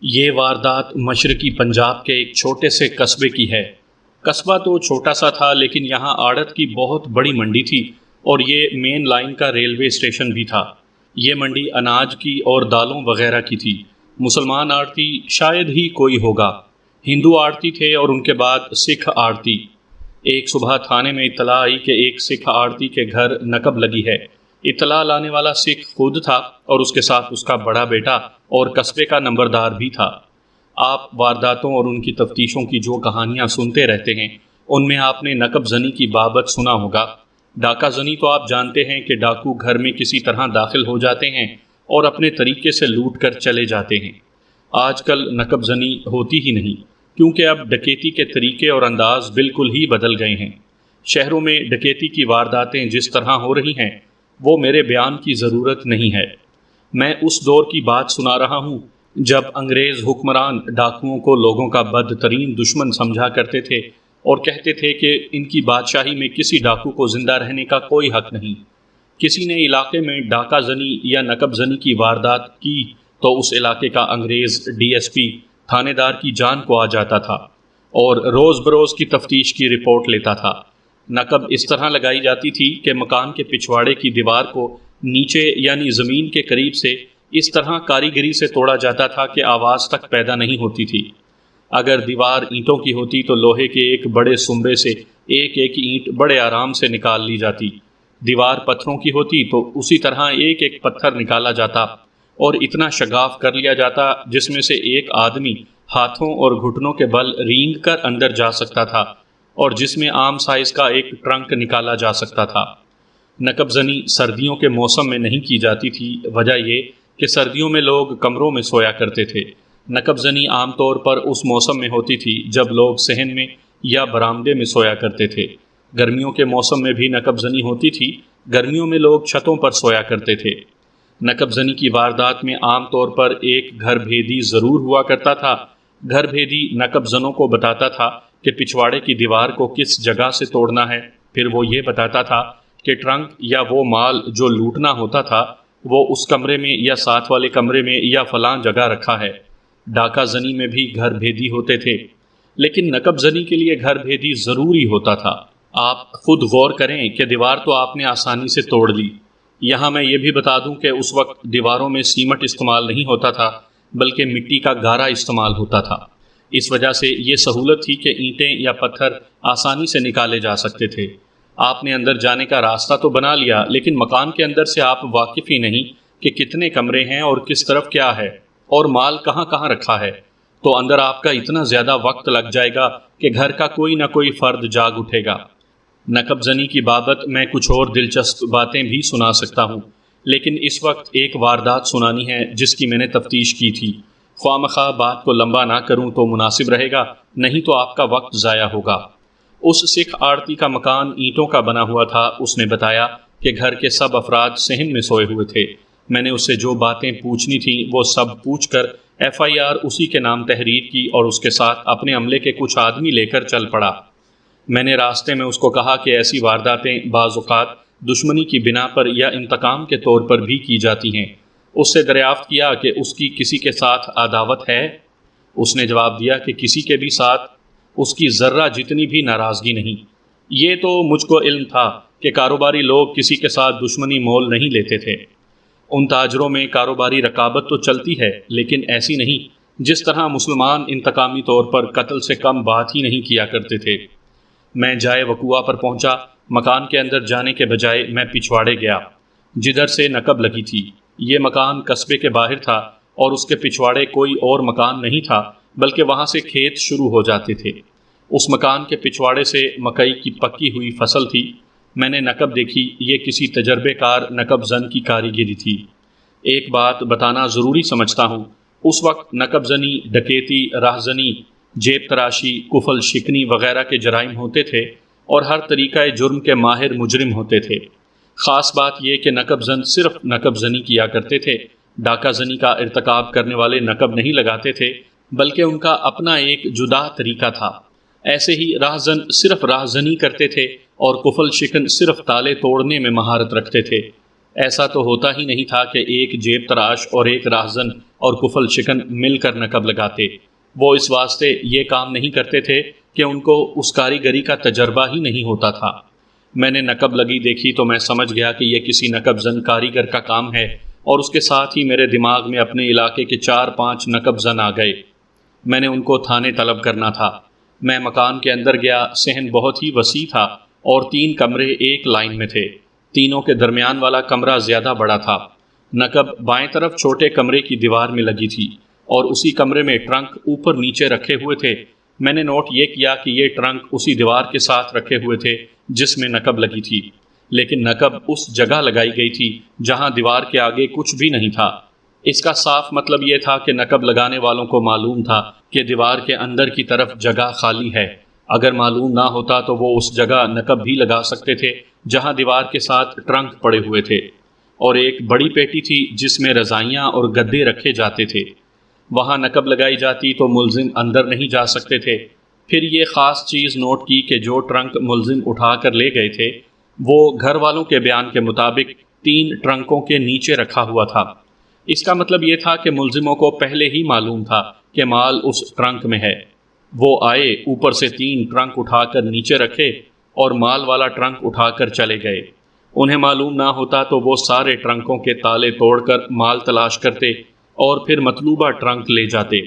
یہ واردات مشرقی پنجاب کے ایک چھوٹے سے قصبے کی ہے۔ قصبہ تو چھوٹا سا تھا لیکن یہاں آڑت کی بہت بڑی منڈی تھی اور یہ مین لائن کا ریلوے اسٹیشن بھی تھا۔ یہ منڈی اناج کی اور دالوں وغیرہ کی تھی۔ مسلمان آڑتی شاید ہی کوئی ہوگا۔ ہندو آڑتی تھے اور ان کے بعد سکھ آڑتی۔ ایک صبح تھانے میں اطلاع آئی کہ ایک سکھ آڑتی کے گھر نقب لگی ہے۔ اطلاع لانے والا سکھ خود تھا اور اس کے ساتھ اس کا بڑا بیٹا اور قصبے کا نمبردار بھی تھا۔ آپ وارداتوں اور ان کی تفتیشوں کی جو کہانیاں سنتے رہتے ہیں ان میں آپ نے نقب زنی کی بابت سنا ہوگا۔ ڈاکہ زنی تو آپ جانتے ہیں کہ ڈاکو گھر میں کسی طرح داخل ہو جاتے ہیں اور اپنے طریقے سے لوٹ کر چلے جاتے ہیں۔ آج کل نقب زنی ہوتی ہی نہیں کیونکہ اب ڈکیتی کے طریقے اور انداز بالکل ہی بدل گئے ہیں۔ شہروں میں ڈکیتی کی وارداتیں جس طرح ہو رہی ہیں وہ میرے بیان کی ضرورت نہیں ہے۔ میں اس دور کی بات سنا رہا ہوں جب انگریز حکمران ڈاکوؤں کو لوگوں کا بدترین دشمن سمجھا کرتے تھے اور کہتے تھے کہ ان کی بادشاہی میں کسی ڈاکو کو زندہ رہنے کا کوئی حق نہیں۔ کسی نے علاقے میں ڈاکہ زنی یا نقب زنی کی واردات کی تو اس علاقے کا انگریز ڈی ایس پی تھانے دار کی جان کو آ جاتا تھا اور روز بروز کی تفتیش کی رپورٹ لیتا تھا۔ نقب اس طرح لگائی جاتی تھی کہ مکان کے پچھواڑے کی دیوار کو نیچے یعنی زمین کے قریب سے اس طرح کاریگری سے توڑا جاتا تھا کہ آواز تک پیدا نہیں ہوتی تھی۔ اگر دیوار اینٹوں کی ہوتی تو لوہے کے ایک بڑے سمبے سے ایک ایک اینٹ بڑے آرام سے نکال لی جاتی۔ دیوار پتھروں کی ہوتی تو اسی طرح ایک ایک پتھر نکالا جاتا اور اتنا شگاف کر لیا جاتا جس میں سے ایک آدمی ہاتھوں اور گھٹنوں کے بل رینگ کر اندر جا سکتا تھا اور جس میں عام سائز کا ایک ٹرنک نکالا جا سکتا تھا۔ نقب زنی سردیوں کے موسم میں نہیں کی جاتی تھی، وجہ یہ کہ سردیوں میں لوگ کمروں میں سویا کرتے تھے۔ نقب زنی عام طور پر اس موسم میں ہوتی تھی جب لوگ صحن میں یا برآمدے میں سویا کرتے تھے۔ گرمیوں کے موسم میں بھی نقب زنی ہوتی تھی، گرمیوں میں لوگ چھتوں پر سویا کرتے تھے۔ نقب زنی کی واردات میں عام طور پر ایک گھر بھیدی ضرور ہوا کرتا تھا۔ گھر بھیدی نقب زنوں کو بتاتا تھا کہ پچھواڑے کی دیوار کو کس جگہ سے توڑنا ہے، پھر وہ یہ بتاتا تھا کہ ٹرنک یا وہ مال جو لوٹنا ہوتا تھا وہ اس کمرے میں یا ساتھ والے کمرے میں یا فلاں جگہ رکھا ہے۔ ڈاکہ زنی میں بھی گھر بھیدی ہوتے تھے لیکن نقب زنی کے لیے گھر بھیدی ضروری ہوتا تھا۔ آپ خود غور کریں کہ دیوار تو آپ نے آسانی سے توڑ لی۔ یہاں میں یہ بھی بتا دوں کہ اس وقت دیواروں میں سیمنٹ استعمال نہیں ہوتا تھا بلکہ مٹی کا گارا استعمال ہوتا تھا۔ اس وجہ سے یہ سہولت تھی کہ اینٹیں یا پتھر آسانی سے نکالے جا سکتے تھے۔ آپ نے اندر جانے کا راستہ تو بنا لیا لیکن مکان کے اندر سے آپ واقف ہی نہیں کہ کتنے کمرے ہیں اور کس طرف کیا ہے اور مال کہاں کہاں رکھا ہے، تو اندر آپ کا اتنا زیادہ وقت لگ جائے گا کہ گھر کا کوئی نہ کوئی فرد جاگ اٹھے گا۔ نقب زنی کی بابت میں کچھ اور دلچسپ باتیں بھی سنا سکتا ہوں لیکن اس وقت ایک واردات سنانی ہے جس کی میں نے تفتیش کی تھی۔ خواہ مخواہ بات کو لمبا نہ کروں تو مناسب رہے گا، نہیں تو آپ کا وقت ضائع ہوگا۔ اس سکھ آڑتی کا مکان اینٹوں کا بنا ہوا تھا۔ اس نے بتایا کہ گھر کے سب افراد صحن میں سوئے ہوئے تھے۔ میں نے اس سے جو باتیں پوچھنی تھیں وہ سب پوچھ کر ایف آئی آر اسی کے نام تحریر کی اور اس کے ساتھ اپنے عملے کے کچھ آدمی لے کر چل پڑا۔ میں نے راستے میں اس کو کہا کہ ایسی وارداتیں بعض اوقات دشمنی کی بنا پر یا انتقام کے طور پر بھی کی جاتی ہیں۔ اس سے دریافت کیا کہ اس کی کسی کے ساتھ عداوت ہے؟ اس نے جواب دیا کہ کسی کے بھی ساتھ اس کی ذرہ جتنی بھی ناراضگی نہیں۔ یہ تو مجھ کو علم تھا کہ کاروباری لوگ کسی کے ساتھ دشمنی مول نہیں لیتے تھے۔ ان تاجروں میں کاروباری رقابت تو چلتی ہے لیکن ایسی نہیں جس طرح مسلمان انتقامی طور پر قتل سے کم بات ہی نہیں کیا کرتے تھے۔ میں جائے وقوع پر پہنچا۔ مکان کے اندر جانے کے بجائے میں پچھواڑے گیا جدھر سے نقب لگی تھی۔ یہ مکان قصبے کے باہر تھا اور اس کے پچھواڑے کوئی اور مکان نہیں تھا بلکہ وہاں سے کھیت شروع ہو جاتے تھے۔ اس مکان کے پچھواڑے سے مکئی کی پکی ہوئی فصل تھی۔ میں نے نقب دیکھی، یہ کسی تجربے کار نقب زن کی کاریگری تھی۔ ایک بات بتانا ضروری سمجھتا ہوں، اس وقت نقب زنی، ڈکیتی، راہزنی، جیب تراشی، کفل شکنی وغیرہ کے جرائم ہوتے تھے اور ہر طریقہ جرم کے ماہر مجرم ہوتے تھے۔ خاص بات یہ کہ نقب زن صرف نقب زنی کیا کرتے تھے۔ ڈاکہ زنی کا ارتکاب کرنے والے نقب نہیں لگاتے تھے بلکہ ان کا اپنا ایک جدا طریقہ تھا۔ ایسے ہی راہزن صرف راہزنی کرتے تھے اور کفل شکن صرف تالے توڑنے میں مہارت رکھتے تھے۔ ایسا تو ہوتا ہی نہیں تھا کہ ایک جیب تراش اور ایک راہزن اور کفل شکن مل کر نقب لگاتے۔ وہ اس واسطے یہ کام نہیں کرتے تھے کہ ان کو اس کاریگری کا تجربہ ہی نہیں ہوتا تھا۔ میں نے نقب لگی دیکھی تو میں سمجھ گیا کہ یہ کسی نقب زن کاریگر کا کام ہے، اور اس کے ساتھ ہی میرے دماغ میں اپنے علاقے کے 4-5 نقب زن آ گئے۔ میں نے ان کو تھانے طلب کرنا تھا۔ میں مکان کے اندر گیا۔ صحن بہت ہی وسیع تھا اور 3 کمرے ایک لائن میں تھے۔ تینوں کے درمیان والا کمرہ زیادہ بڑا تھا۔ نقب بائیں طرف چھوٹے کمرے کی دیوار میں لگی تھی اور اسی کمرے میں ٹرنک اوپر نیچے رکھے ہوئے تھے۔ میں نے نوٹ یہ کیا کہ یہ ٹرنک اسی دیوار کے ساتھ رکھے ہوئے تھے جس میں نقب لگی تھی، لیکن نقب اس جگہ لگائی گئی تھی جہاں دیوار کے آگے کچھ بھی نہیں تھا۔ اس کا صاف مطلب یہ تھا کہ نقب لگانے والوں کو معلوم تھا کہ دیوار کے اندر کی طرف جگہ خالی ہے۔ اگر معلوم نہ ہوتا تو وہ اس جگہ نقب بھی لگا سکتے تھے جہاں دیوار کے ساتھ ٹرنک پڑے ہوئے تھے، اور ایک بڑی پیٹی تھی جس میں رضائیاں اور گدے رکھے جاتے تھے۔ وہاں نقب لگائی جاتی تو ملزم اندر نہیں جا سکتے تھے۔ پھر یہ خاص چیز نوٹ کی کہ جو ٹرنک ملزم اٹھا کر لے گئے تھے وہ گھر والوں کے بیان کے مطابق 3 ٹرنکوں کے نیچے رکھا ہوا تھا۔ اس کا مطلب یہ تھا کہ ملزموں کو پہلے ہی معلوم تھا کہ مال اس ٹرنک میں ہے۔ وہ آئے، اوپر سے 3 ٹرنک اٹھا کر نیچے رکھے اور مال والا ٹرنک اٹھا کر چلے گئے۔ انہیں معلوم نہ ہوتا تو وہ سارے ٹرنکوں کے تالے توڑ کر مال تلاش کرتے اور پھر مطلوبہ ٹرنک لے جاتے۔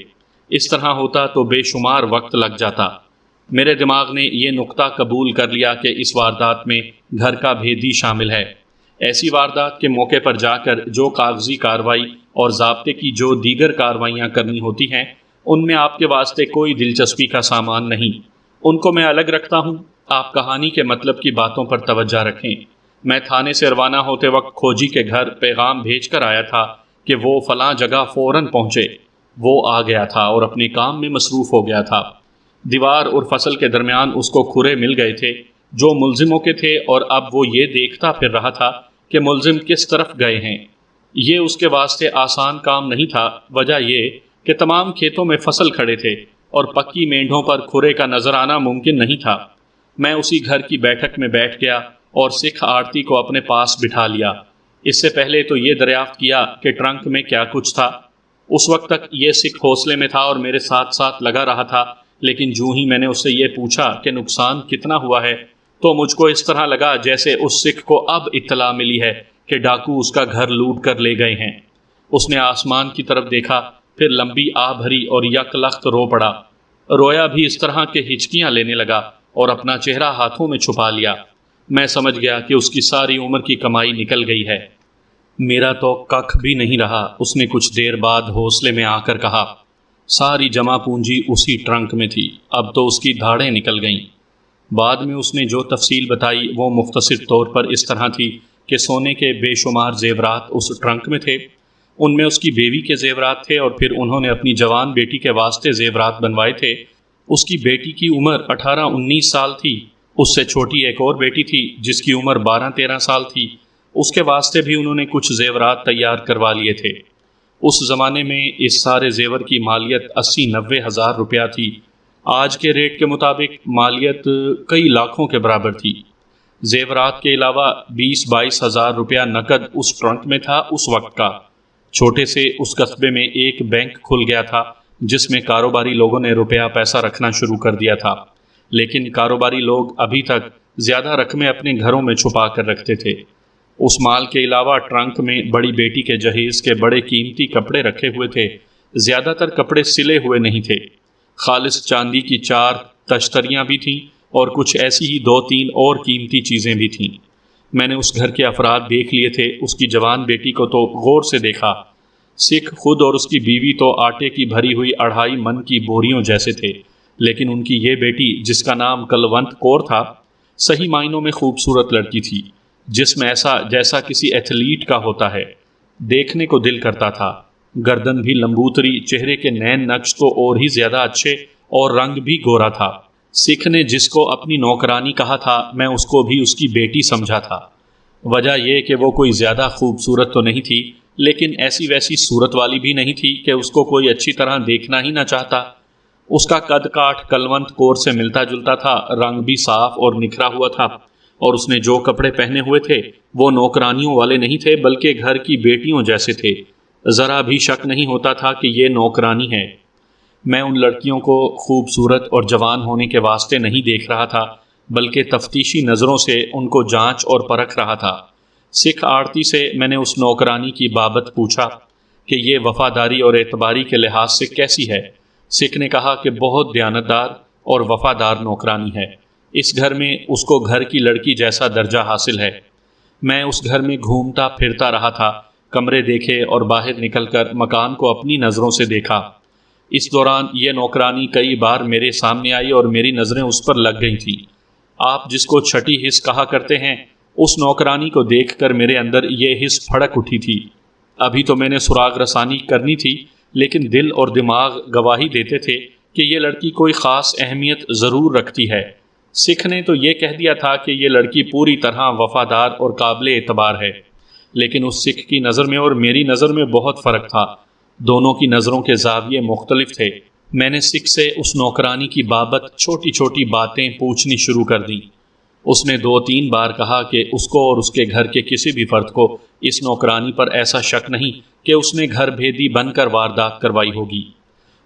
اس طرح ہوتا تو بے شمار وقت لگ جاتا۔ میرے دماغ نے یہ نقطہ قبول کر لیا کہ اس واردات میں گھر کا بھیدی شامل ہے۔ ایسی واردات کے موقع پر جا کر جو کاغذی کارروائی اور ضابطے کی جو دیگر کارروائیاں کرنی ہوتی ہیں، ان میں آپ کے واسطے کوئی دلچسپی کا سامان نہیں۔ ان کو میں الگ رکھتا ہوں۔ آپ کہانی کے مطلب کی باتوں پر توجہ رکھیں۔ میں تھانے سے روانہ ہوتے وقت کھوجی کے گھر پیغام بھیج کر آیا تھا کہ وہ فلاں جگہ فوراً پہنچے۔ وہ آ گیا تھا اور اپنے کام میں مصروف ہو گیا تھا۔ دیوار اور فصل کے درمیان اس کو کھرے مل گئے تھے جو ملزموں کے تھے، اور اب وہ یہ دیکھتا پھر رہا تھا کہ ملزم کس طرف گئے ہیں۔ یہ اس کے واسطے آسان کام نہیں تھا، وجہ یہ کہ تمام کھیتوں میں فصل کھڑے تھے اور پکی مینڈھوں پر کھرے کا نظر آنا ممکن نہیں تھا۔ میں اسی گھر کی بیٹھک میں بیٹھ گیا اور سکھ آڑتی کو اپنے پاس بٹھا لیا۔ اس سے پہلے تو یہ دریافت کیا کہ ٹرنک میں کیا کچھ تھا۔ اس وقت تک یہ سکھ حوصلے میں تھا اور میرے ساتھ ساتھ لگا رہا تھا، لیکن جو ہی میں نے اس سے یہ پوچھا کہ نقصان کتنا ہوا ہے تو مجھ کو اس طرح لگا جیسے اس سکھ کو اب اطلاع ملی ہے کہ ڈاکو اس کا گھر لوٹ کر لے گئے ہیں۔ اس نے آسمان کی طرف دیکھا، پھر لمبی آہ بھری اور یک لخت رو پڑا۔ رویا بھی اس طرح کے ہچکیاں لینے لگا اور اپنا چہرہ ہاتھوں میں چھپا لیا۔ میں سمجھ گیا کہ اس کی ساری عمر کی کمائی نکل گئی ہے۔ میرا تو ککھ بھی نہیں رہا۔ اس نے کچھ دیر بعد حوصلے میں آ کر کہا، ساری جمع پونجی اسی ٹرنک میں تھی، اب تو اس کی دھاڑیں نکل گئیں۔ بعد میں اس نے جو تفصیل بتائی وہ مختصر طور پر اس طرح تھی کہ سونے کے بے شمار زیورات اس ٹرنک میں تھے، ان میں اس کی بیوی کے زیورات تھے، اور پھر انہوں نے اپنی جوان بیٹی کے واسطے زیورات بنوائے تھے۔ اس کی بیٹی کی عمر 18-19 سال تھی۔ اس سے چھوٹی ایک اور بیٹی تھی جس کی عمر 12-13 سال تھی، اس کے واسطے بھی انہوں نے کچھ زیورات تیار کروا لیے تھے۔ اس زمانے میں اس سارے زیور کی مالیت 80-90 ہزار روپیہ تھی۔ آج کے ریٹ کے مطابق مالیت کئی لاکھوں کے برابر تھی۔ زیورات کے علاوہ 20-22 ہزار روپیہ نقد اس ٹرنک میں تھا اس وقت کا۔ چھوٹے سے اس قصبے میں ایک بینک کھل گیا تھا جس میں کاروباری لوگوں نے روپیہ پیسہ رکھنا شروع کر دیا تھا، لیکن کاروباری لوگ ابھی تک زیادہ رقمیں اپنے گھروں میں چھپا کر رکھتے تھے۔ اس مال کے علاوہ ٹرنک میں بڑی بیٹی کے جہیز کے بڑے قیمتی کپڑے رکھے ہوئے تھے۔ زیادہ تر کپڑے سلے ہوئے نہیں تھے۔ خالص چاندی کی 4 تشتریاں بھی تھیں اور کچھ ایسی ہی 2-3 اور قیمتی چیزیں بھی تھیں۔ میں نے اس گھر کے افراد دیکھ لیے تھے۔ اس کی جوان بیٹی کو تو غور سے دیکھا۔ سکھ خود اور اس کی بیوی تو آٹے کی بھری ہوئی 2.5 من کی بوریوں جیسے تھے، لیکن ان کی یہ بیٹی جس کا نام کلونت کور تھا، صحیح معنوں میں خوبصورت لڑکی تھی، جسم ایسا جیسا کسی ایتھلیٹ کا ہوتا ہے، دیکھنے کو دل کرتا تھا۔ گردن بھی لمبوتری، چہرے کے نین نقش تو اور ہی زیادہ اچھے، اور رنگ بھی گورا تھا۔ سکھ نے جس کو اپنی نوکرانی کہا تھا، میں اس کو بھی اس کی بیٹی سمجھا تھا۔ وجہ یہ کہ وہ کوئی زیادہ خوبصورت تو نہیں تھی، لیکن ایسی ویسی صورت والی بھی نہیں تھی کہ اس کو کوئی اچھی طرح دیکھنا ہی نہ چاہتا۔ اس کا قد کاٹ کلونت کور سے ملتا جلتا تھا، رنگ بھی صاف اور نکھرا ہوا تھا۔ اور اس نے جو کپڑے پہنے ہوئے تھے وہ نوکرانیوں والے نہیں تھے بلکہ گھر کی بیٹیوں جیسے تھے۔ ذرا بھی شک نہیں ہوتا تھا کہ یہ نوکرانی ہے۔ میں ان لڑکیوں کو خوبصورت اور جوان ہونے کے واسطے نہیں دیکھ رہا تھا بلکہ تفتیشی نظروں سے ان کو جانچ اور پرکھ رہا تھا۔ سکھ آڑتی سے میں نے اس نوکرانی کی بابت پوچھا کہ یہ وفاداری اور اعتباری کے لحاظ سے کیسی ہے۔ سکھ نے کہا کہ بہت دیانتدار اور وفادار نوکرانی ہے، اس گھر میں اس کو گھر کی لڑکی جیسا درجہ حاصل ہے۔ میں اس گھر میں گھومتا پھرتا رہا تھا، کمرے دیکھے اور باہر نکل کر مکان کو اپنی نظروں سے دیکھا۔ اس دوران یہ نوکرانی کئی بار میرے سامنے آئی اور میری نظریں اس پر لگ گئی تھیں۔ آپ جس کو چھٹی حس کہا کرتے ہیں، اس نوکرانی کو دیکھ کر میرے اندر یہ حس پھڑک اٹھی تھی۔ ابھی تو میں نے سراغ رسانی کرنی تھی، لیکن دل اور دماغ گواہی دیتے تھے کہ یہ لڑکی کوئی خاص اہمیت ضرور رکھتی ہے۔ سکھ نے تو یہ کہہ دیا تھا کہ یہ لڑکی پوری طرح وفادار اور قابل اعتبار ہے، لیکن اس سکھ کی نظر میں اور میری نظر میں بہت فرق تھا۔ دونوں کی نظروں کے زاویے مختلف تھے۔ میں نے سکھ سے اس نوکرانی کی بابت چھوٹی چھوٹی باتیں پوچھنی شروع کر دیں۔ اس نے 2-3 بار کہا کہ اس کو اور اس کے گھر کے کسی بھی فرد کو اس نوکرانی پر ایسا شک نہیں کہ اس نے گھر بھیدی بن کر واردات کروائی ہوگی۔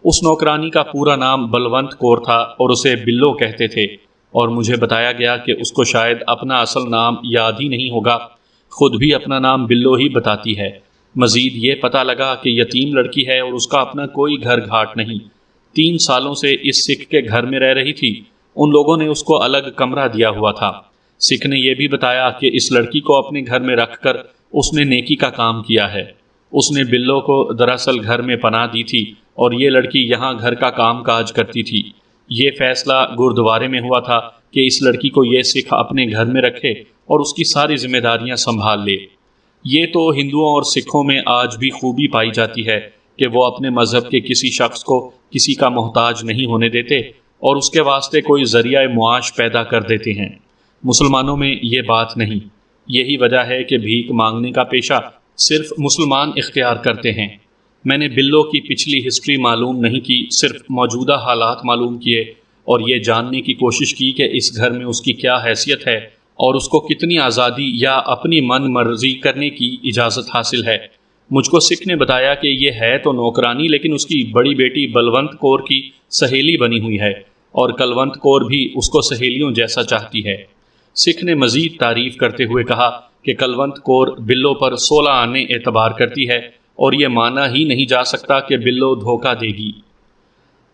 اس نوکرانی کا پورا نام بلونت کور تھا اور اسے بلو کہتے تھے، اور مجھے بتایا گیا کہ اس کو شاید اپنا اصل نام یاد ہی نہیں ہوگا، خود بھی اپنا نام بلو ہی بتاتی ہے۔ مزید یہ پتہ لگا کہ یتیم لڑکی ہے اور اس کا اپنا کوئی گھر گھاٹ نہیں۔ 3 سالوں سے اس سکھ کے گھر میں رہ رہی تھی۔ ان لوگوں نے اس کو الگ کمرہ دیا ہوا تھا۔ سکھ نے یہ بھی بتایا کہ اس لڑکی کو اپنے گھر میں رکھ کر اس نے نیکی کا کام کیا ہے۔ اس نے بلو کو دراصل گھر میں پناہ دی تھی اور یہ لڑکی یہاں گھر کا کام کاج کرتی تھی۔ یہ فیصلہ گردوارے میں ہوا تھا کہ اس لڑکی کو یہ سکھ اپنے گھر میں رکھے اور اس کی ساری ذمہ داریاں سنبھال لے۔ یہ تو ہندوؤں اور سکھوں میں آج بھی خوبی پائی جاتی ہے کہ وہ اپنے مذہب کے کسی شخص کو کسی کا محتاج نہیں ہونے دیتے اور اس کے واسطے کوئی ذریعہ معاش پیدا کر دیتے ہیں۔ مسلمانوں میں یہ بات نہیں۔ یہی وجہ ہے کہ بھیک مانگنے کا پیشہ صرف مسلمان اختیار کرتے ہیں۔ میں نے بلو کی پچھلی ہسٹری معلوم نہیں کی، صرف موجودہ حالات معلوم کیے اور یہ جاننے کی کوشش کی کہ اس گھر میں اس کی کیا حیثیت ہے اور اس کو کتنی آزادی یا اپنی من مرضی کرنے کی اجازت حاصل ہے۔ مجھ کو سکھ نے بتایا کہ یہ ہے تو نوکرانی، لیکن اس کی بڑی بیٹی بلونت کور کی سہیلی بنی ہوئی ہے اور کلونت کور بھی اس کو سہیلیوں جیسا چاہتی ہے۔ سکھ نے مزید تعریف کرتے ہوئے کہا کہ کلونت کور بلو پر 16 آنے اعتبار کرتی ہے اور یہ مانا ہی نہیں جا سکتا کہ بلو دھوکہ دے گی۔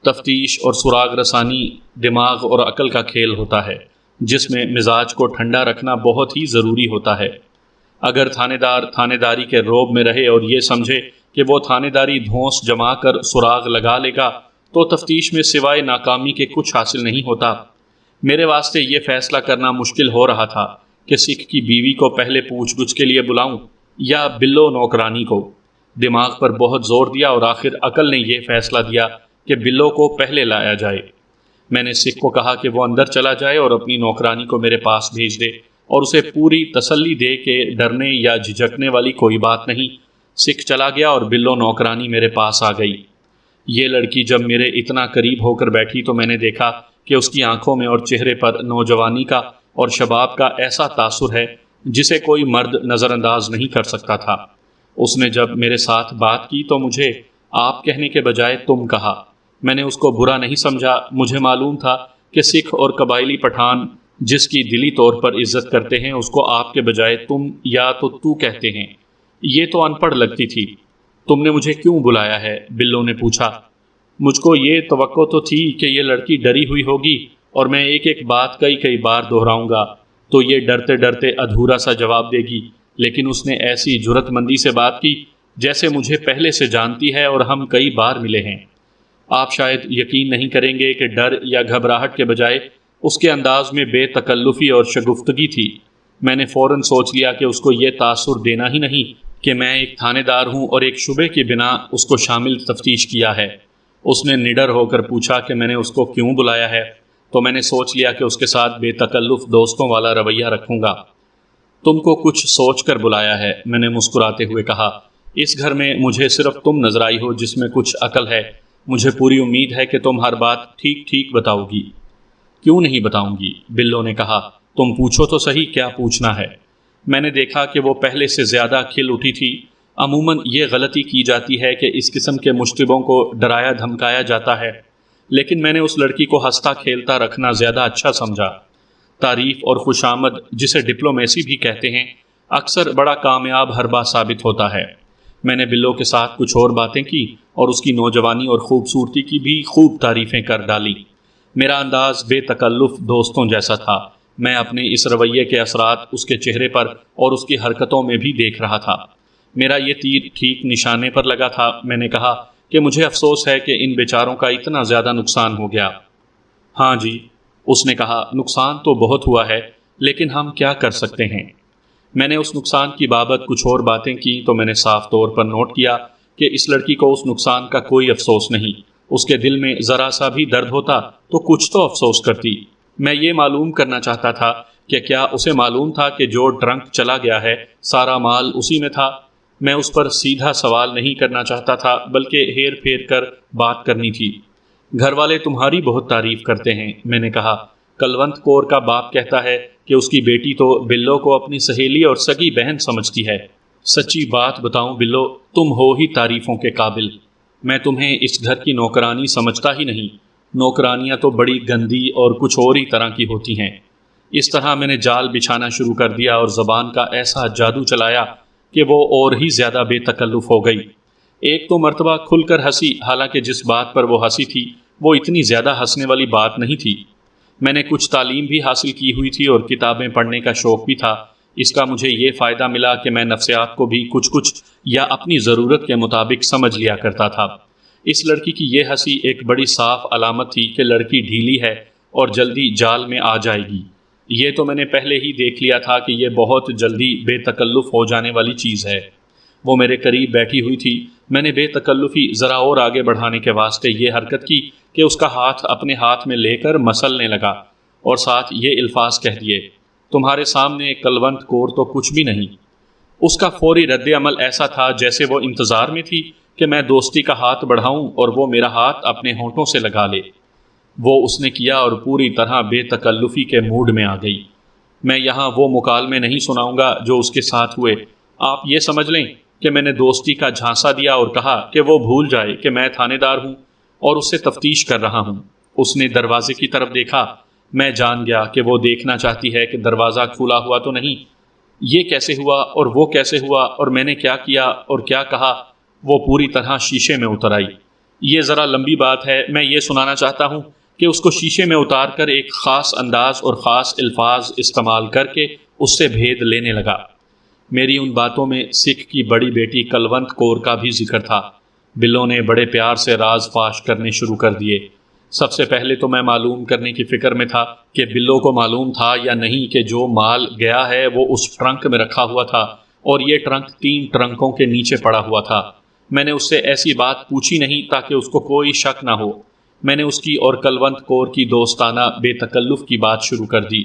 تفتیش اور سراغ رسانی دماغ اور عقل کا کھیل ہوتا ہے، جس میں مزاج کو ٹھنڈا رکھنا بہت ہی ضروری ہوتا ہے۔ اگر تھانے دار تھانے داری کے روب میں رہے اور یہ سمجھے کہ وہ تھانے داری دھونس جما کر سراغ لگا لے گا تو تفتیش میں سوائے ناکامی کے کچھ حاصل نہیں ہوتا۔ میرے واسطے یہ فیصلہ کرنا مشکل ہو رہا تھا کہ سکھ کی بیوی کو پہلے پوچھ گچھ کے لیے بلاؤں یا بلو نوکرانی کو۔ دماغ پر بہت زور دیا اور آخر عقل نے یہ فیصلہ دیا کہ بلو کو پہلے لایا جائے۔ میں نے سکھ کو کہا کہ وہ اندر چلا جائے اور اپنی نوکرانی کو میرے پاس بھیج دے اور اسے پوری تسلی دے کہ ڈرنے یا جھجکنے والی کوئی بات نہیں۔ سکھ چلا گیا اور بلو نوکرانی میرے پاس آ گئی۔ یہ لڑکی جب میرے اتنا قریب ہو کر بیٹھی تو میں نے دیکھا کہ اس کی آنکھوں میں اور چہرے پر نوجوانی کا اور شباب کا ایسا تاثر ہے جسے کوئی مرد نظر انداز نہیں کر سکتا تھا۔ اس نے جب میرے ساتھ بات کی تو مجھے آپ کہنے کے بجائے تم کہا۔ میں نے اس کو برا نہیں سمجھا، مجھے معلوم تھا کہ سکھ اور قبائلی پٹھان جس کی دلی طور پر عزت کرتے ہیں اس کو آپ کے بجائے تم یا تو کہتے ہیں۔ یہ تو ان پڑھ لگتی تھی۔ تم نے مجھے کیوں بلایا ہے؟ بلو نے پوچھا۔ مجھ کو یہ توقع تو تھی کہ یہ لڑکی ڈری ہوئی ہوگی اور میں ایک ایک بات کئی بار دہراؤں گا تو یہ ڈرتے ڈرتے ادھورا سا جواب دے گی، لیکن اس نے ایسی جرأت مندی سے بات کی جیسے مجھے پہلے سے جانتی ہے اور ہم کئی بار ملے ہیں۔ آپ شاید یقین نہیں کریں گے کہ ڈر یا گھبراہٹ کے بجائے اس کے انداز میں بے تکلفی اور شگفتگی تھی۔ میں نے فوراً سوچ لیا کہ اس کو یہ تاثر دینا ہی نہیں کہ میں ایک تھانے دار ہوں اور ایک شبے کی بنا اس کو شامل تفتیش کیا ہے۔ اس نے نڈر ہو کر پوچھا کہ میں نے اس کو کیوں بلایا ہے، تو میں نے سوچ لیا کہ اس کے ساتھ بے تکلف دوستوں والا رویہ رکھوں گا۔ تم کو کچھ سوچ کر بلایا ہے، میں نے مسکراتے ہوئے کہا۔ اس گھر میں مجھے صرف تم نظر آئی ہو جس میں کچھ عقل ہے۔ مجھے پوری امید ہے کہ تم ہر بات ٹھیک ٹھیک بتاؤ گی۔ کیوں نہیں بتاؤں گی؟ بلو نے کہا۔ تم پوچھو تو صحیح کیا پوچھنا ہے۔ میں نے دیکھا کہ وہ پہلے سے زیادہ کھل اٹھی تھی۔ عموماً یہ غلطی کی جاتی ہے کہ اس قسم کے مشتبوں کو ڈرایا دھمکایا جاتا ہے، لیکن میں نے اس لڑکی کو ہنستا کھیلتا رکھنا زیادہ اچھا سمجھا۔ تعریف اور خوش آمد، جسے ڈپلومیسی بھی کہتے ہیں، اکثر بڑا کامیاب حربہ ثابت ہوتا ہے۔ میں نے بلو کے ساتھ کچھ اور باتیں کی اور اس کی نوجوانی اور خوبصورتی کی بھی خوب تعریفیں کر ڈالی۔ میرا انداز بے تکلف دوستوں جیسا تھا۔ میں اپنے اس رویے کے اثرات اس کے چہرے پر اور اس کی حرکتوں میں بھی دیکھ رہا تھا۔ میرا یہ تیر ٹھیک نشانے پر لگا تھا۔ میں نے کہا کہ مجھے افسوس ہے کہ ان بیچاروں کا اتنا زیادہ نقصان ہو گیا۔ ہاں جی، اس نے کہا، نقصان تو بہت ہوا ہے، لیکن ہم کیا کر سکتے ہیں؟ میں نے اس نقصان کی بابت کچھ اور باتیں کی تو میں نے صاف طور پر نوٹ کیا کہ اس لڑکی کو اس نقصان کا کوئی افسوس نہیں۔ اس کے دل میں ذرا سا بھی درد ہوتا تو کچھ تو افسوس کرتی۔ میں یہ معلوم کرنا چاہتا تھا کہ کیا اسے معلوم تھا کہ جو ٹرنک چلا گیا ہے سارا مال اسی میں تھا؟ میں اس پر سیدھا سوال نہیں کرنا چاہتا تھا، بلکہ ہیر پھیر کر بات کرنی تھی۔ گھر والے تمہاری بہت تعریف کرتے ہیں، میں نے کہا۔ کلونت کور کا باپ کہتا ہے کہ اس کی بیٹی تو بلو کو اپنی سہیلی اور سگی بہن سمجھتی ہے۔ سچی بات بتاؤں بلو، تم ہو ہی تعریفوں کے قابل۔ میں تمہیں اس گھر کی نوکرانی سمجھتا ہی نہیں۔ نوکرانیاں تو بڑی گندی اور کچھ اور ہی طرح کی ہوتی ہیں۔ اس طرح میں نے جال بچھانا شروع کر دیا اور زبان کا ایسا جادو چلایا کہ وہ اور ہی زیادہ بے تکلف ہو گئی۔ ایک تو مرتبہ کھل کر ہنسی، حالانکہ جس بات پر وہ ہنسی تھی وہ اتنی زیادہ ہنسنے والی بات نہیں تھی۔ میں نے کچھ تعلیم بھی حاصل کی ہوئی تھی اور کتابیں پڑھنے کا شوق بھی تھا۔ اس کا مجھے یہ فائدہ ملا کہ میں نفسیات کو بھی کچھ یا اپنی ضرورت کے مطابق سمجھ لیا کرتا تھا۔ اس لڑکی کی یہ ہنسی ایک بڑی صاف علامت تھی کہ لڑکی ڈھیلی ہے اور جلدی جال میں آ جائے گی۔ یہ تو میں نے پہلے ہی دیکھ لیا تھا کہ یہ بہت جلدی بے تکلف ہو جانے والی چیز ہے۔ وہ میرے قریب بیٹھی ہوئی تھی۔ میں نے بے تکلفی ذرا اور آگے بڑھانے کے واسطے یہ حرکت کی کہ اس کا ہاتھ اپنے ہاتھ میں لے کر مسلنے لگا اور ساتھ یہ الفاظ کہہ دیے، تمہارے سامنے کلونت کور تو کچھ بھی نہیں۔ اس کا فوری رد عمل ایسا تھا جیسے وہ انتظار میں تھی کہ میں دوستی کا ہاتھ بڑھاؤں اور وہ میرا ہاتھ اپنے ہونٹوں سے لگا لے۔ وہ اس نے کیا اور پوری طرح بے تکلفی کے موڈ میں آ گئی۔ میں یہاں وہ مکالمے نہیں سناؤں گا جو اس کے ساتھ ہوئے۔ آپ یہ سمجھ لیں کہ میں نے دوستی کا جھانسا دیا اور کہا کہ وہ بھول جائے کہ میں تھانے دار ہوں اور اس سے تفتیش کر رہا ہوں۔ اس نے دروازے کی طرف دیکھا۔ میں جان گیا کہ وہ دیکھنا چاہتی ہے کہ دروازہ کھلا ہوا تو نہیں۔ یہ کیسے ہوا اور وہ کیسے ہوا اور میں نے کیا کیا اور کیا کہا، وہ پوری طرح شیشے میں اتر آئی۔ یہ ذرا لمبی بات ہے۔ میں یہ سنانا چاہتا ہوں کہ اس کو شیشے میں اتار کر ایک خاص انداز اور خاص الفاظ استعمال کر کے اس سے بھید لینے لگا۔ میری ان باتوں میں سکھ کی بڑی بیٹی کلونت کور کا بھی ذکر تھا۔ بلو نے بڑے پیار سے راز فاش کرنے شروع کر دیے۔ سب سے پہلے تو میں معلوم کرنے کی فکر میں تھا کہ بلو کو معلوم تھا یا نہیں کہ جو مال گیا ہے وہ اس ٹرنک میں رکھا ہوا تھا اور یہ ٹرنک 3 ٹرنکوں کے نیچے پڑا ہوا تھا۔ میں نے اس سے ایسی بات پوچھی نہیں تاکہ اس کو کوئی شک نہ ہو۔ میں نے اس کی اور کلونت کور کی دوستانہ بے تکلف کی بات شروع کر دی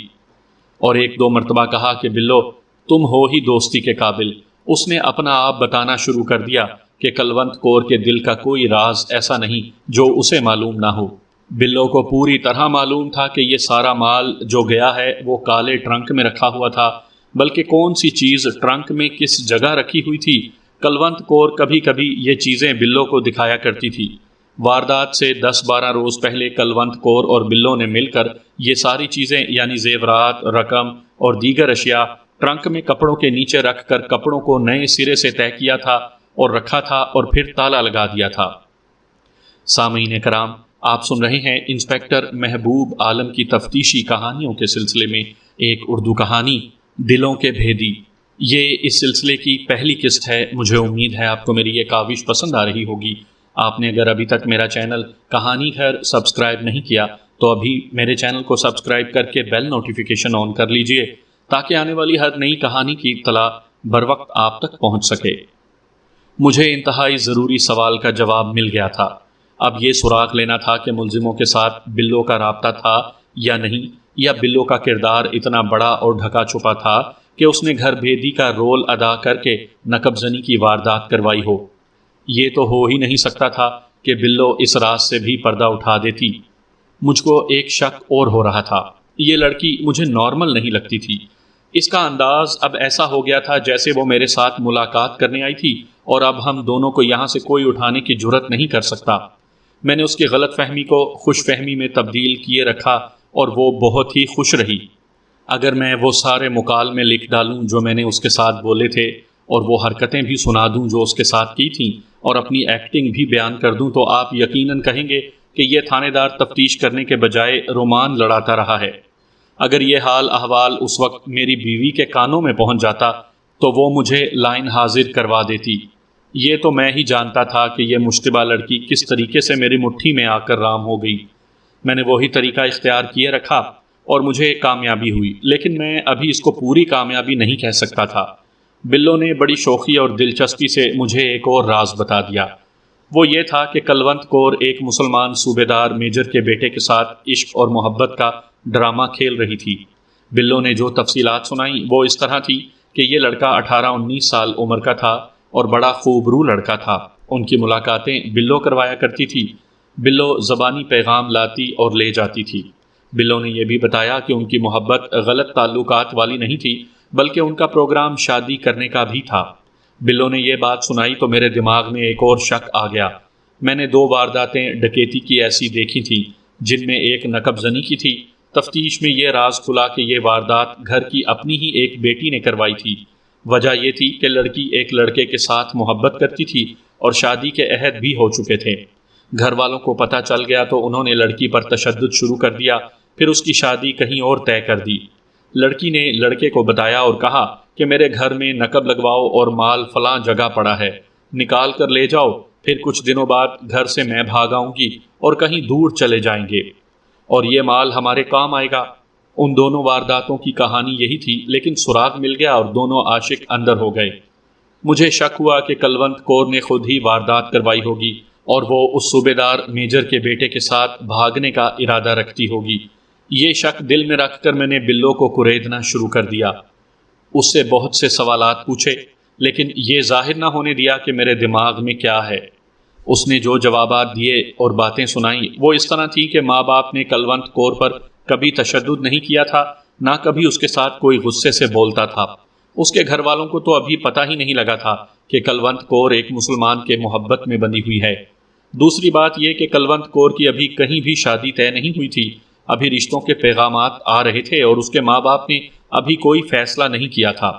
اور 1-2 مرتبہ کہا کہ بلو، تم ہو ہی دوستی کے قابل۔ اس نے اپنا آپ بتانا شروع کر دیا کہ کلونت کور کے دل کا کوئی راز ایسا نہیں جو اسے معلوم نہ ہو۔ بلو کو پوری طرح معلوم تھا کہ یہ سارا مال جو گیا ہے وہ کالے ٹرنک میں رکھا ہوا تھا، بلکہ کون سی چیز ٹرنک میں کس جگہ رکھی ہوئی تھی، کلونت کور کبھی کبھی یہ چیزیں بلو کو دکھایا کرتی تھی۔ واردات سے 10-12 روز پہلے کلونت کور اور بلو نے مل کر یہ ساری چیزیں یعنی زیورات، رقم اور دیگر اشیاء ٹرنک میں کپڑوں کے نیچے رکھ کر کپڑوں کو نئے سرے سے طے کیا تھا اور رکھا تھا اور پھر تالا لگا دیا تھا۔ سامعین کرام، آپ سن رہے ہیں انسپیکٹر محبوب عالم کی تفتیشی کہانیوں کے سلسلے میں ایک اردو کہانی، دلوں کے بھیدی۔ یہ اس سلسلے کی پہلی قسط ہے۔ مجھے امید ہے آپ کو میری یہ کاوش پسند آ رہی ہوگی۔ آپ نے اگر ابھی تک میرا چینل کہانی گھر سبسکرائب نہیں کیا تو ابھی میرے چینل کو سبسکرائب کر کے بیل نوٹیفیکیشن آن کر لیجئے تاکہ آنے والی ہر نئی کہانی کی اطلاع بروقت آپ تک پہنچ سکے۔ مجھے انتہائی ضروری سوال کا جواب مل گیا تھا۔ اب یہ سراغ لینا تھا کہ ملزموں کے ساتھ بلو کا رابطہ تھا یا نہیں، یا بلو کا کردار اتنا بڑا اور ڈھکا چھپا تھا کہ اس نے گھر بھیدی کا رول ادا کر کے نقب زنی کی واردات کروائی ہو۔ یہ تو ہو ہی نہیں سکتا تھا کہ بلو اس راز سے بھی پردہ اٹھا دیتی۔ مجھ کو ایک شک اور ہو رہا تھا۔ یہ لڑکی مجھے نارمل نہیں لگتی تھی۔ اس کا انداز اب ایسا ہو گیا تھا جیسے وہ میرے ساتھ ملاقات کرنے آئی تھی اور اب ہم دونوں کو یہاں سے کوئی اٹھانے کی جرات نہیں کر سکتا۔ میں نے اس کی غلط فہمی کو خوش فہمی میں تبدیل کیے رکھا اور وہ بہت ہی خوش رہی۔ اگر میں وہ سارے مکالمے لکھ ڈالوں جو میں نے اس کے ساتھ بولے تھے اور وہ حرکتیں بھی سنا دوں جو اس کے ساتھ کی تھیں اور اپنی ایکٹنگ بھی بیان کر دوں تو آپ یقیناً کہیں گے کہ یہ تھانے دار تفتیش کرنے کے بجائے رومان لڑاتا رہا ہے۔ اگر یہ حال احوال اس وقت میری بیوی کے کانوں میں پہنچ جاتا تو وہ مجھے لائن حاضر کروا دیتی۔ یہ تو میں ہی جانتا تھا کہ یہ مشتبہ لڑکی کس طریقے سے میری مٹھی میں آ کر رام ہو گئی۔ میں نے وہی طریقہ اختیار کیے رکھا اور مجھے کامیابی ہوئی، لیکن میں ابھی اس کو پوری کامیابی نہیں کہہ سکتا تھا۔ بلو نے بڑی شوخی اور دلچسپی سے مجھے ایک اور راز بتا دیا۔ وہ یہ تھا کہ کلونت کور ایک مسلمان صوبے دار میجر کے بیٹے کے ساتھ عشق اور محبت کا ڈرامہ کھیل رہی تھی۔ بلو نے جو تفصیلات سنائیں وہ اس طرح تھی کہ یہ لڑکا 18-19 سال عمر کا تھا اور بڑا خوبرو لڑکا تھا۔ ان کی ملاقاتیں بلو کروایا کرتی تھی۔ بلو زبانی پیغام لاتی اور لے جاتی تھی۔ بلو نے یہ بھی بتایا کہ ان کی محبت غلط تعلقات والی نہیں تھی بلکہ ان کا پروگرام شادی کرنے کا بھی تھا۔ بلو نے یہ بات سنائی تو میرے دماغ میں ایک اور شک آ گیا۔ میں نے 2 وارداتیں ڈکیتی کی ایسی دیکھی تھیں جن میں ایک نقب زنی کی تھی۔ تفتیش میں یہ راز کھلا کہ یہ واردات گھر کی اپنی ہی ایک بیٹی نے کروائی تھی۔ وجہ یہ تھی کہ لڑکی ایک لڑکے کے ساتھ محبت کرتی تھی اور شادی کے عہد بھی ہو چکے تھے۔ گھر والوں کو پتہ چل گیا تو انہوں نے لڑکی پر تشدد شروع کر دیا، پھر اس کی شادی کہیں اور طے کر دی۔ لڑکی نے لڑکے کو بتایا اور کہا کہ میرے گھر میں نقب لگواؤ اور مال فلاں جگہ پڑا ہے، نکال کر لے جاؤ، پھر کچھ دنوں بعد گھر سے میں بھاگ آؤں گی اور کہیں دور چلے جائیں گے اور یہ مال ہمارے کام آئے گا۔ ان دونوں وارداتوں کی کہانی یہی تھی، لیکن سراغ مل گیا اور دونوں عاشق اندر ہو گئے۔ مجھے شک ہوا کہ کلونت کور نے خود ہی واردات کروائی ہوگی اور وہ اس صوبے دار میجر کے بیٹے کے ساتھ بھاگنے کا ارادہ رکھتی ہوگی۔ یہ شک دل میں رکھ کر میں نے بلو کو کریدنا شروع کر دیا۔ اس سے بہت سے سوالات پوچھے لیکن یہ ظاہر نہ ہونے دیا کہ میرے دماغ میں کیا ہے۔ اس نے جو جوابات دیے اور باتیں سنائیں وہ اس طرح تھی کہ ماں باپ نے کلونت کور پر کبھی تشدد نہیں کیا تھا، نہ کبھی اس کے ساتھ کوئی غصے سے بولتا تھا۔ اس کے گھر والوں کو تو ابھی پتہ ہی نہیں لگا تھا کہ کلونت کور ایک مسلمان کے محبت میں بندھی ہوئی ہے۔ دوسری بات یہ کہ کلونت کور کی ابھی کہیں بھی شادی طے نہیں ہوئی تھی، ابھی رشتوں کے پیغامات آ رہے تھے اور اس کے ماں باپ نے ابھی کوئی فیصلہ نہیں کیا تھا۔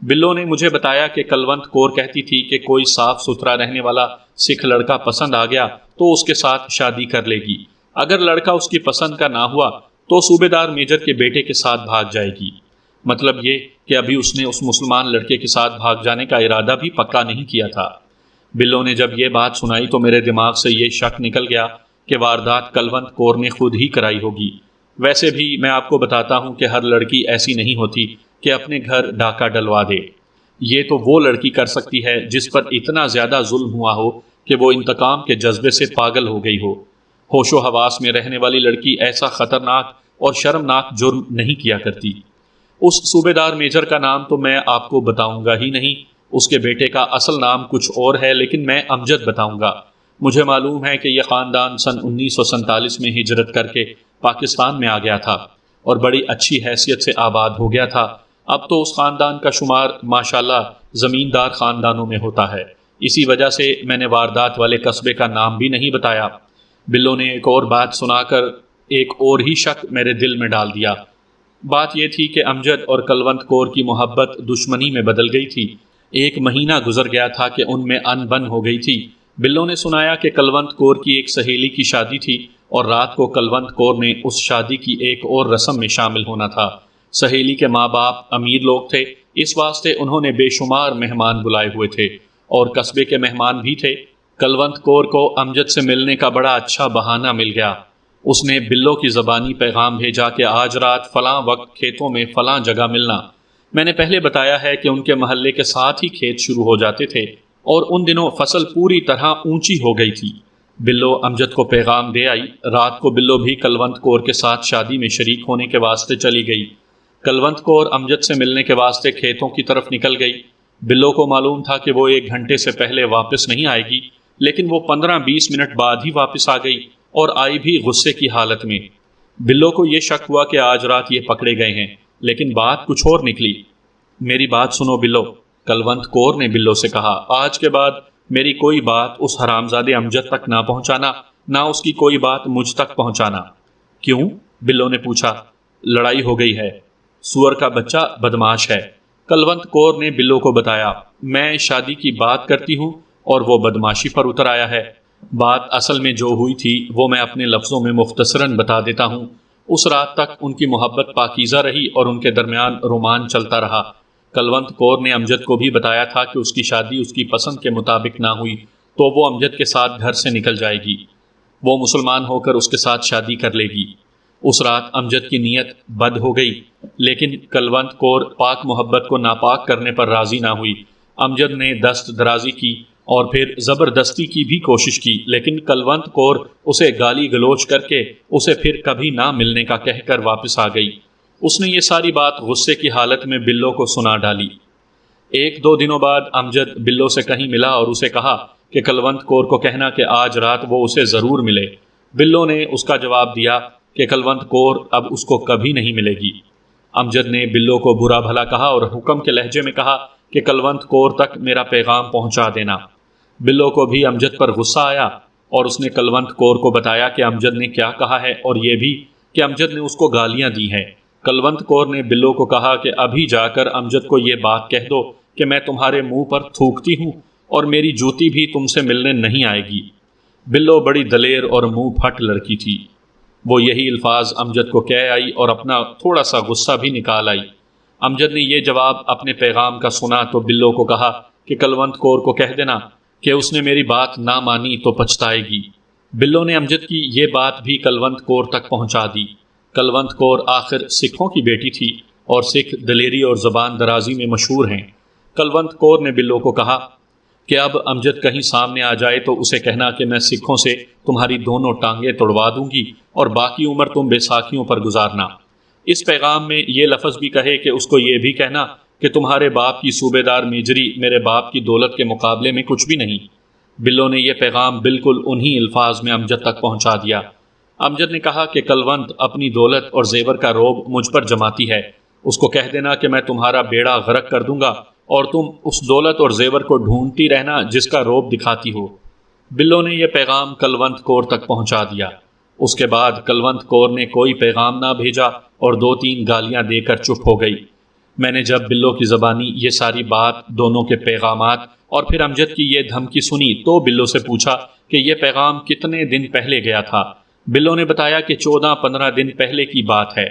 بلو نے مجھے بتایا کہ کلونت کور کہتی تھی کہ کوئی صاف ستھرا رہنے والا سکھ لڑکا پسند آ گیا تو اس کے ساتھ شادی کر لے گی، اگر لڑکا اس کی پسند کا نہ ہوا تو صوبے دار میجر کے بیٹے کے ساتھ بھاگ جائے گی۔ مطلب یہ کہ ابھی اس نے اس مسلمان لڑکے کے ساتھ بھاگ جانے کا ارادہ بھی پکا نہیں کیا تھا۔ بلو نے جب یہ بات سنائی تو میرے دماغ سے یہ شک نکل گیا کہ واردات کلونت کور نے خود ہی کرائی ہوگی۔ ویسے بھی میں آپ کو بتاتا ہوں کہ ہر لڑکی ایسی نہیں ہوتی کہ اپنے گھر ڈاکہ ڈلوا دے۔ یہ تو وہ لڑکی کر سکتی ہے جس پر اتنا زیادہ ظلم ہوا ہو کہ وہ انتقام کے جذبے سے پاگل ہو گئی ہو۔ ہوش و حواس میں رہنے والی لڑکی ایسا خطرناک اور شرمناک جرم نہیں کیا کرتی۔ اس صوبے دار میجر کا نام تو میں آپ کو بتاؤں گا ہی نہیں، اس کے بیٹے کا اصل نام کچھ اور ہے، لیکن میں امجد بتاؤں گا۔ مجھے معلوم ہے کہ یہ خاندان سن 1947 میں ہجرت کر کے پاکستان میں آ گیا تھا اور بڑی اچھی حیثیت سے آباد ہو گیا تھا۔ اب تو اس خاندان کا شمار ماشاءاللہ زمیندار خاندانوں میں ہوتا ہے، اسی وجہ سے میں نے واردات والے قصبے کا نام بھی نہیں بتایا۔ بلو نے ایک اور بات سنا کر ایک اور ہی شک میرے دل میں ڈال دیا۔ بات یہ تھی کہ امجد اور کلونت کور کی محبت دشمنی میں بدل گئی تھی۔ 1 مہینہ گزر گیا تھا کہ ان میں ان بن ہو گئی تھی۔ بلو نے سنایا کہ کلونت کور کی ایک سہیلی کی شادی تھی اور رات کو کلونت کور نے اس شادی کی ایک اور رسم میں شامل ہونا تھا۔ سہیلی کے ماں باپ امیر لوگ تھے، اس واسطے انہوں نے بے شمار مہمان بلائے ہوئے تھے اور قصبے کے مہمان بھی تھے۔ کلونت کور کو امجد سے ملنے کا بڑا اچھا بہانہ مل گیا۔ اس نے بلو کی زبانی پیغام بھیجا کہ آج رات فلاں وقت کھیتوں میں فلاں جگہ ملنا۔ میں نے پہلے بتایا ہے کہ ان کے محلے کے ساتھ ہی کھیت شروع ہو جاتے تھے اور ان دنوں فصل پوری طرح اونچی ہو گئی تھی۔ بلو امجد کو پیغام دے آئی۔ رات کو بلو بھی کلونت کور کے ساتھ شادی میں شریک ہونے کے واسطے چلی گئی۔ کلونت کور امجد سے ملنے کے واسطے کھیتوں کی طرف نکل گئی۔ بلو کو معلوم تھا کہ وہ 1 گھنٹے سے پہلے واپس نہیں آئے گی، لیکن وہ 15-20 منٹ بعد ہی واپس آ گئی اور آئی بھی غصے کی حالت میں۔ بلو کو یہ شک ہوا کہ آج رات یہ پکڑے گئے ہیں، لیکن بات کچھ اور نکلی۔ میری بات سنو بلو، کلونت کور نے بلو سے کہا، آج کے بعد میری کوئی بات اس حرامزادے امجد تک نہ پہنچانا، نہ اس کی کوئی بات مجھ تک پہنچانا۔ کیوں؟ بلو نے پوچھا۔ لڑائی ہو گئی ہے، سور کا بچہ بدماش ہے۔ کلونت کور نے بلو کو بتایا، میں شادی کی بات کرتی ہوں اور وہ بدماشی پر اتر آیا ہے۔ بات اصل میں جو ہوئی تھی وہ میں اپنے لفظوں میں مختصراً بتا دیتا ہوں۔ اس رات تک ان کی محبت پاکیزہ رہی اور ان کے درمیان رومان چلتا رہا۔ کلونت کور نے امجد کو بھی بتایا تھا کہ اس کی شادی اس کی پسند کے مطابق نہ ہوئی تو وہ امجد کے ساتھ گھر سے نکل جائے گی، وہ مسلمان ہو کر اس کے ساتھ شادی کر لے گی۔ اس رات امجد کی نیت بد ہو گئی، لیکن کلونت کور پاک محبت کو ناپاک کرنے پر راضی نہ ہوئی۔ امجد نے دست درازی کی اور پھر زبردستی کی بھی کوشش کی، لیکن کلونت کور اسے گالی گلوچ کر کے اسے پھر کبھی نہ ملنے کا کہہ کر واپس آ گئی۔ اس نے یہ ساری بات غصے کی حالت میں بلو کو سنا ڈالی۔ ایک دو دنوں بعد امجد بلو سے کہیں ملا اور اسے کہا کہ کلونت کور کو کہنا کہ آج رات وہ اسے ضرور ملے۔ بلو نے اس کا جواب دیا کہ کلونت کور اب اس کو کبھی نہیں ملے گی۔ امجد نے بلو کو برا بھلا کہا اور حکم کے لہجے میں کہا کہ کلونت کور تک میرا پیغام پہنچا دینا۔ بلو کو بھی امجد پر غصہ آیا اور اس نے کلونت کور کو بتایا کہ امجد نے کیا کہا ہے اور یہ بھی کہ امجد نے اس کو گالیاں دی ہیں۔ کلونت کور نے بلو کو کہا کہ ابھی جا کر امجد کو یہ بات کہہ دو کہ میں تمہارے منہ پر تھوکتی ہوں اور میری جوتی بھی تم سے ملنے نہیں آئے گی۔ بلو بڑی دلیر اور منہ پھٹ لڑکی تھی، وہ یہی الفاظ امجد کو کہہ آئی اور اپنا تھوڑا سا غصہ بھی نکال آئی۔ امجد نے یہ جواب اپنے پیغام کا سنا تو بلو کو کہا کہ کلونت کور کو کہہ دینا کہ اس نے میری بات نہ مانی تو پچھتائے گی۔ بلو نے امجد کی یہ بات بھی کلونت کور تک پہنچا دی۔ کلونت کور آخر سکھوں کی بیٹی تھی اور سکھ دلیری اور زبان درازی میں مشہور ہیں۔ کلونت کور نے بلو کو کہا کہ اب امجد کہیں سامنے آ جائے تو اسے کہنا کہ میں سکھوں سے تمہاری دونوں ٹانگیں توڑوا دوں گی اور باقی عمر تم بیساکھیوں پر گزارنا۔ اس پیغام میں یہ لفظ بھی کہے کہ اس کو یہ بھی کہنا کہ تمہارے باپ کی صوبے دار میجری میرے باپ کی دولت کے مقابلے میں کچھ بھی نہیں۔ بلو نے یہ پیغام بالکل انہی الفاظ میں امجد تک پہنچا دیا۔ امجد نے کہا کہ کلونت اپنی دولت اور زیور کا روب مجھ پر جماتی ہے، اس کو کہہ دینا کہ میں تمہارا بیڑا غرق کر دوں گا اور تم اس دولت اور زیور کو ڈھونڈتی رہنا جس کا روب دکھاتی ہو۔ بلو نے یہ پیغام کلونت کور تک پہنچا دیا۔ اس کے بعد کلونت کور نے کوئی پیغام نہ بھیجا اور دو تین گالیاں دے کر چپ ہو گئی۔ میں نے جب بلو کی زبانی یہ ساری بات، دونوں کے پیغامات اور پھر امجد کی یہ دھمکی سنی تو بلو سے پوچھا کہ یہ پیغام کتنے دن پہلے گیا تھا۔ بلو نے بتایا کہ 14-15 دن پہلے کی بات ہے۔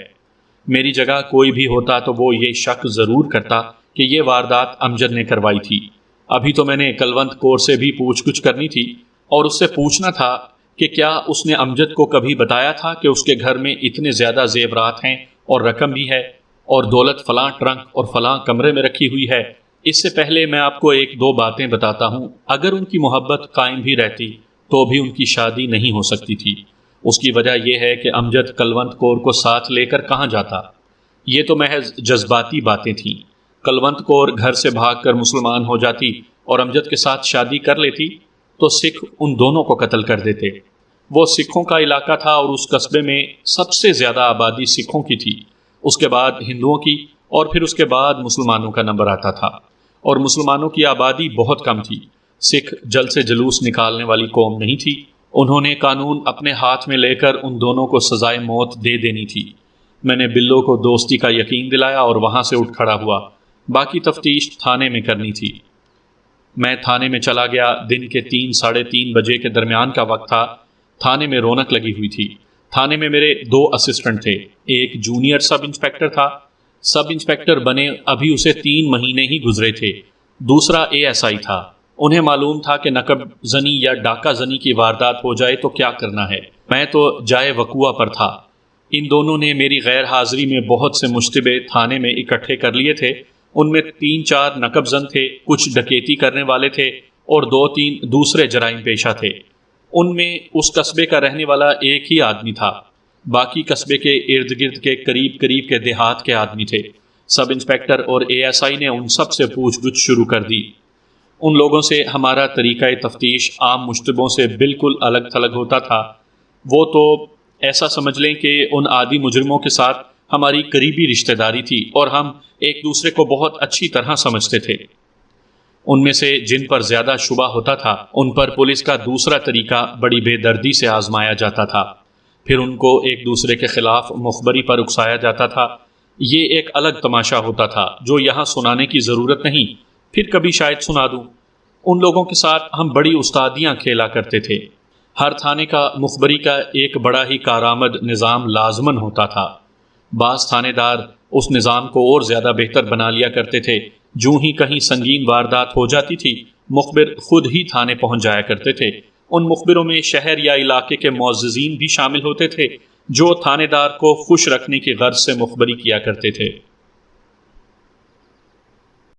میری جگہ کوئی بھی ہوتا تو وہ یہ شک ضرور کرتا کہ یہ واردات امجد نے کروائی تھی۔ ابھی تو میں نے کلونت کور سے بھی پوچھ گچھ کرنی تھی اور اس سے پوچھنا تھا کہ کیا اس نے امجد کو کبھی بتایا تھا کہ اس کے گھر میں اتنے زیادہ زیورات ہیں اور رقم بھی ہے اور دولت فلاں ٹرنک اور فلاں کمرے میں رکھی ہوئی ہے۔ اس سے پہلے میں آپ کو ایک دو باتیں بتاتا ہوں۔ اگر ان کی محبت قائم بھی رہتی تو بھی ان کی شادی نہیں ہو سکتی تھی۔ اس کی وجہ یہ ہے کہ امجد کلونت کور کو ساتھ لے کر کہاں جاتا؟ یہ تو محض جذباتی باتیں تھیں۔ کلونت کور گھر سے بھاگ کر مسلمان ہو جاتی اور امجد کے ساتھ شادی کر لیتی تو سکھ ان دونوں کو قتل کر دیتے۔ وہ سکھوں کا علاقہ تھا اور اس قصبے میں سب سے زیادہ آبادی سکھوں کی تھی، اس کے بعد ہندوؤں کی اور پھر اس کے بعد مسلمانوں کا نمبر آتا تھا، اور مسلمانوں کی آبادی بہت کم تھی۔ سکھ جل سے جلوس نکالنے والی قوم نہیں تھی، انہوں نے قانون اپنے ہاتھ میں لے کر ان دونوں کو سزائے موت دے دینی تھی۔ میں نے بلو کو دوستی کا یقین دلایا اور وہاں سے اٹھ کھڑا ہوا۔ باقی تفتیش تھانے میں کرنی تھی۔ میں تھانے میں چلا گیا۔ دن کے 3-3:30 بجے کے درمیان کا وقت تھا۔ تھانے میں رونق لگی ہوئی تھی۔ تھانے میں میرے 2 اسسٹنٹ تھے، ایک جونیئر سب انسپیکٹر تھا، سب انسپیکٹر بنے ابھی اسے 3 مہینے ہی گزرے تھے، دوسرا ASI تھا۔ انہیں معلوم تھا کہ نقب زنی یا ڈاکہ زنی کی واردات ہو جائے تو کیا کرنا ہے۔ میں تو جائے وقوع پر تھا۔ ان دونوں نے میری غیر حاضری میں بہت سے مشتبہ تھانے میں اکٹھے کر لیے تھے۔ ان میں 3-4 نقب زن تھے، کچھ ڈکیتی کرنے والے تھے اور 2-3 دوسرے جرائم پیشہ تھے۔ ان میں اس قصبے کا رہنے والا ایک ہی آدمی تھا، باقی قصبے کے ارد گرد کے قریب کے دیہات کے آدمی تھے۔ سب انسپیکٹر اور ASI نے ان سب سے پوچھ گچھ شروع کر دی۔ ان لوگوں سے ہمارا طریقہ تفتیش عام مشتبوں سے بالکل الگ تھلگ ہوتا تھا۔ وہ تو ایسا سمجھ لیں کہ ان عادی مجرموں کے ساتھ ہماری قریبی رشتہ داری تھی اور ہم ایک دوسرے کو بہت اچھی طرح سمجھتے تھے۔ ان میں سے جن پر زیادہ شبہ ہوتا تھا ان پر پولیس کا دوسرا طریقہ بڑی بے دردی سے آزمایا جاتا تھا، پھر ان کو ایک دوسرے کے خلاف مخبری پر اکسایا جاتا تھا۔ یہ ایک الگ تماشا ہوتا تھا جو یہاں سنانے کی ضرورت نہیں، پھر کبھی شاید سنا دوں۔ ان لوگوں کے ساتھ ہم بڑی استادیاں کھیلا کرتے تھے۔ ہر تھانے کا مخبری کا ایک بڑا ہی کارآمد نظام لازماً ہوتا تھا۔ بعض تھانے دار اس نظام کو اور زیادہ بہتر بنا لیا کرتے تھے۔ جو ہی کہیں سنگین واردات ہو جاتی تھی، مخبر خود ہی تھانے پہنچ جایا کرتے تھے۔ ان مخبروں میں شہر یا علاقے کے معززین بھی شامل ہوتے تھے جو تھانے دار کو خوش رکھنے کی غرض سے مخبری کیا کرتے تھے۔